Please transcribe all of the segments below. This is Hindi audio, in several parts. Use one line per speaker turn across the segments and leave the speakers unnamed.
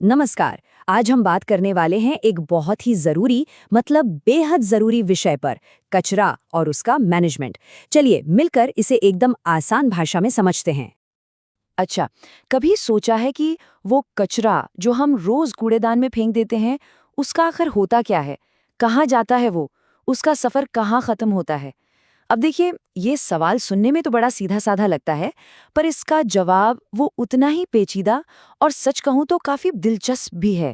नमस्कार। आज हम बात करने वाले हैं एक बहुत ही जरूरी मतलब बेहद जरूरी विषय पर, कचरा और उसका मैनेजमेंट। चलिए मिलकर इसे एकदम आसान भाषा में समझते हैं। अच्छा, कभी सोचा है कि वो कचरा जो हम रोज कूड़ेदान में फेंक देते हैं, उसका आखिर होता क्या है? कहाँ जाता है वो? उसका सफर कहाँ खत्म होता है? अब देखिए, ये सवाल सुनने में तो बड़ा सीधा साधा लगता है, पर इसका जवाब वो उतना ही पेचीदा और सच कहूं तो काफी दिलचस्प भी है।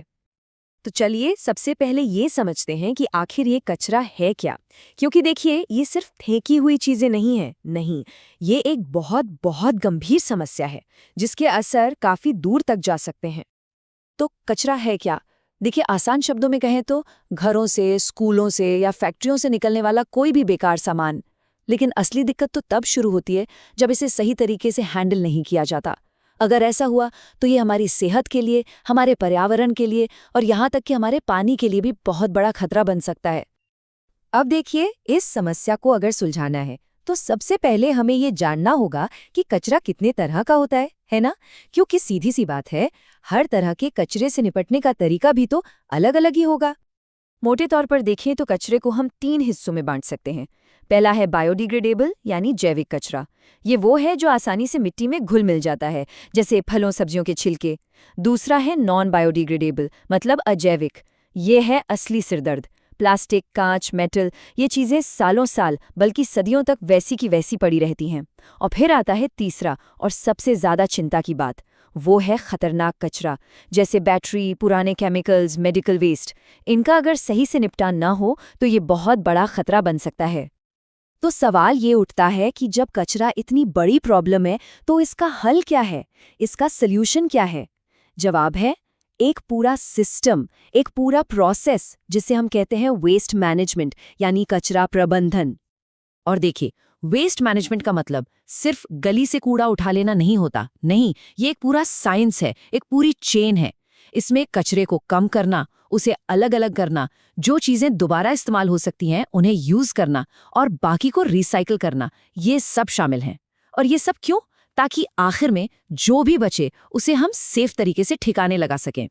तो चलिए सबसे पहले ये समझते हैं कि आखिर ये कचरा है क्या। क्योंकि देखिए, ये सिर्फ फेंकी हुई चीजें नहीं है, नहीं, ये एक बहुत बहुत गंभीर समस्या है जिसके असर काफी दूर तक जा सकते हैं। तो कचरा है क्या? देखिए, आसान शब्दों में कहें तो घरों से, स्कूलों से या फैक्ट्रियों से निकलने वाला कोई भी बेकार सामान। लेकिन असली दिक्कत तो तब शुरू होती है जब इसे सही तरीके से हैंडल नहीं किया जाता। अगर ऐसा हुआ तो ये हमारी सेहत के लिए, हमारे पर्यावरण के लिए और यहाँ तक कि हमारे पानी के लिए भी बहुत बड़ा खतरा बन सकता है। अब देखिए, इस समस्या को अगर सुलझाना है तो सबसे पहले हमें ये जानना होगा कि कचरा कितने तरह का होता है ना? क्योंकि सीधी सी बात है, हर तरह के कचरे से निपटने का तरीका भी तो अलग अलग ही होगा। मोटे तौर पर देखें तो कचरे को हम 3 हिस्सों में बांट सकते हैं। पहला है बायोडिग्रेडेबल यानी जैविक कचरा। ये वो है जो आसानी से मिट्टी में घुल मिल जाता है, जैसे फलों सब्जियों के छिलके। दूसरा है नॉन बायोडिग्रेडेबल मतलब अजैविक। ये है असली सिरदर्द। प्लास्टिक, कांच, मेटल, ये चीज़ें सालों साल बल्कि सदियों तक वैसी की वैसी पड़ी रहती हैं। और फिर आता है तीसरा और सबसे ज़्यादा चिंता की बात, वो है खतरनाक कचरा, जैसे बैटरी, पुराने केमिकल्स, मेडिकल वेस्ट। इनका अगर सही से निपटान न हो तो ये बहुत बड़ा खतरा बन सकता है। तो सवाल ये उठता है कि जब कचरा इतनी बड़ी प्रॉब्लम है तो इसका हल क्या है? इसका सल्यूशन क्या है? जवाब है एक पूरा सिस्टम, एक पूरा प्रोसेस जिसे हम कहते हैं वेस्ट मैनेजमेंट यानी कचरा प्रबंधन। और देखिए, वेस्ट मैनेजमेंट का मतलब सिर्फ गली से कूड़ा उठा लेना नहीं होता। नहीं, ये एक पूरा साइंस है, एक पूरी चेन है। इसमें कचरे को कम करना, उसे अलग अलग करना, जो चीजें दोबारा इस्तेमाल हो सकती हैं उन्हें यूज करना और बाकी को रिसाइकिल करना, ये सब शामिल हैं। और ये सब क्यों? ताकि आखिर में जो भी बचे उसे हम सेफ तरीके से ठिकाने लगा सकें।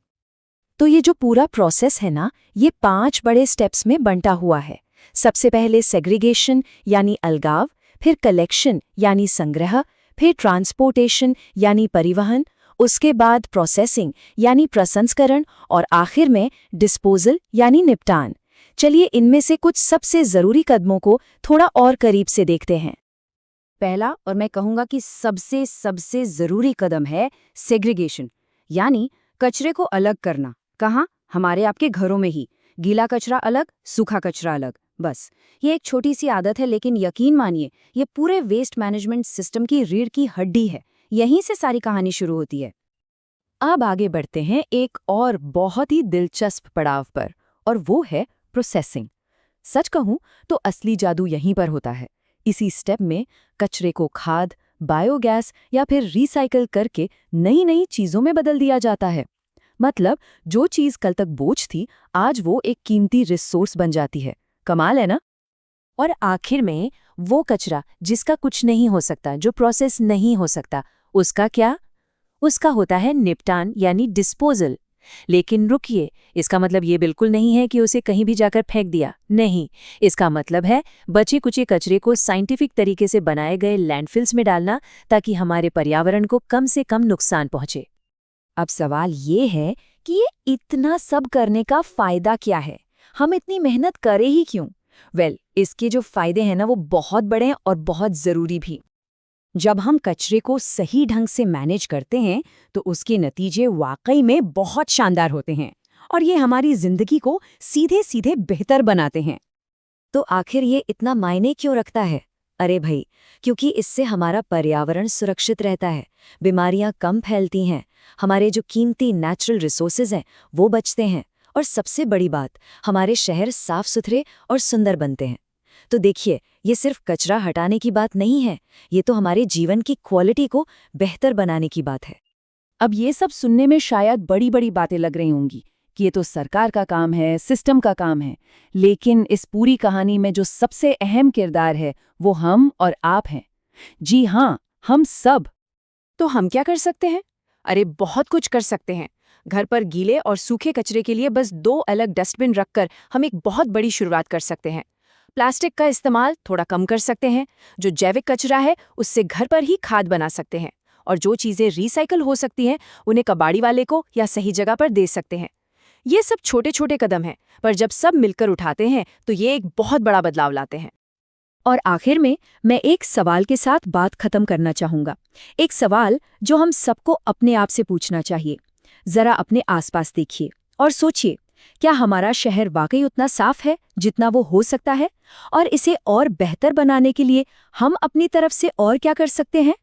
तो ये जो पूरा प्रोसेस है ना, ये 5 बड़े स्टेप्स में बंटा हुआ है। सबसे पहले सेग्रीगेशन यानी अलगाव, फिर कलेक्शन यानी संग्रह, फिर ट्रांसपोर्टेशन यानी परिवहन, उसके बाद प्रोसेसिंग यानी प्रसंस्करण और आखिर में डिस्पोजल यानी निपटान। चलिए इनमें से कुछ सबसे जरूरी कदमों को थोड़ा और करीब से देखते हैं। पहला और मैं कहूँगा कि सबसे सबसे जरूरी कदम है सेग्रीगेशन, यानी कचरे को अलग करना। कहाँ? हमारे आपके घरों में ही। गीला कचरा अलग, सूखा कचरा अलग। बस ये एक छोटी सी आदत है, लेकिन यकीन मानिए ये पूरे वेस्ट मैनेजमेंट सिस्टम की रीढ़ की हड्डी है। यहीं से सारी कहानी शुरू होती है। अब आगे बढ़ते हैं एक और बहुत ही दिलचस्प पड़ाव पर, और वो है प्रोसेसिंग। सच कहूं तो असली जादू यहीं पर होता है। इसी स्टेप में कचरे को खाद, बायोगैस या फिर रिसाइकिल करके नई नई चीजों में बदल दिया जाता है। मतलब जो चीज कल तक बोझ थी, आज वो एक कीमती रिसोर्स बन जाती है। कमाल है ना? और आखिर में वो कचरा जिसका कुछ नहीं हो सकता, जो प्रोसेस नहीं हो सकता, उसका क्या? उसका होता है निपटान यानी डिस्पोजल। लेकिन रुकिए, इसका मतलब ये बिल्कुल नहीं है कि उसे कहीं भी जाकर फेंक दिया। नहीं, इसका मतलब है बचे कुचे कचरे को साइंटिफिक तरीके से बनाए गए लैंडफिल्स में डालना, ताकि हमारे पर्यावरण को कम से कम नुकसान पहुंचे। अब सवाल ये है कि ये इतना सब करने का फायदा क्या है? हम इतनी मेहनत करें ही क्यों? इसके जो फायदे हैं ना, वो बहुत बड़े हैं और बहुत जरूरी भी। जब हम कचरे को सही ढंग से मैनेज करते हैं तो उसके नतीजे वाकई में बहुत शानदार होते हैं और ये हमारी जिंदगी को सीधे सीधे बेहतर बनाते हैं। तो आखिर ये इतना मायने क्यों रखता है? अरे भाई, क्योंकि इससे हमारा पर्यावरण सुरक्षित रहता है, बीमारियां कम फैलती हैं, हमारे जो कीमती नेचुरल रिसोर्सेज हैं वो बचते हैं, और सबसे बड़ी बात, हमारे शहर साफ सुथरे और सुंदर बनते हैं। तो देखिए, ये सिर्फ कचरा हटाने की बात नहीं है, ये तो हमारे जीवन की क्वालिटी को बेहतर बनाने की बात है। अब ये सब सुनने में शायद बड़ी बड़ी बातें लग रही होंगी कि ये तो सरकार का काम है, सिस्टम का काम है, लेकिन इस पूरी कहानी में जो सबसे अहम किरदार है वो हम और आप हैं। जी हाँ, हम सब। तो हम क्या कर सकते हैं? अरे बहुत कुछ कर सकते हैं। घर पर गीले और सूखे कचरे के लिए बस 2 अलग डस्टबिन रखकर हम एक बहुत बड़ी शुरुआत कर सकते हैं। प्लास्टिक का इस्तेमाल थोड़ा कम कर सकते हैं। जो जैविक कचरा है उससे घर पर ही खाद बना सकते हैं, और जो चीज़ें रिसाइकल हो सकती हैं उन्हें कबाड़ी वाले को या सही जगह पर दे सकते हैं। ये सब छोटे छोटे कदम हैं, पर जब सब मिलकर उठाते हैं तो ये एक बहुत बड़ा बदलाव लाते हैं।
और आखिर में मैं एक सवाल के साथ बात खत्म करना चाहूंगा। एक सवाल जो हम सबको अपने आप से पूछना चाहिए। जरा अपने आसपास देखिए और सोचिए, क्या हमारा शहर वाकई उतना साफ है जितना वो हो सकता है? और इसे और बेहतर बनाने के लिए हम अपनी तरफ से और क्या कर सकते हैं?